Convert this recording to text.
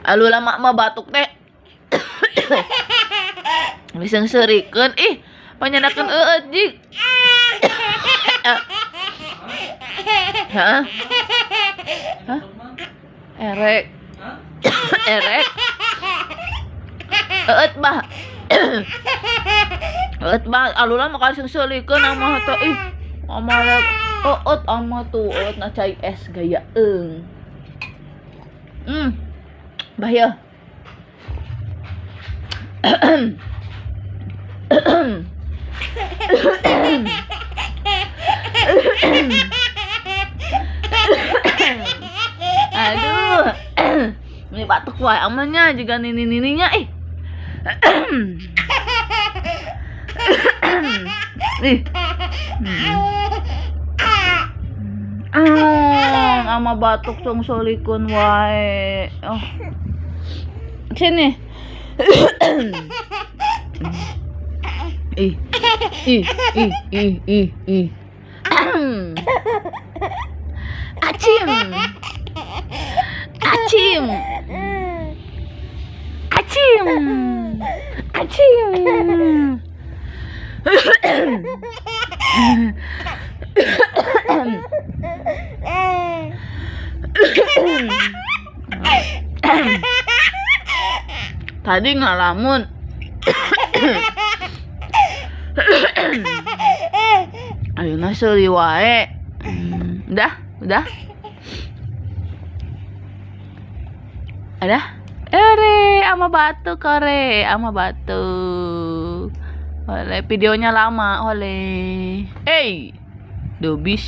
Alu lama mah batuk teh. Bisa serikeun ih, panyandakeun jig. Hah? Hah? Erek. Erek. Bah. Bah, alula mah kasih selikeun amah teh ih. Amah amah tuh na cai es gaya eung. Bahaya. Aduh. Ini batuk wae amannya juga nini-nininya ih. Ih. Ama batuk tong solikun wae. Oh. Sini. Ih. Acim. Acim. Acim. Acim. Tadi ngalamun. Ayeuna seuli wae. Udah. Ada? Ere, ama batuk kore, ama batuk. Oleh videonya lama, oleh. Dobis.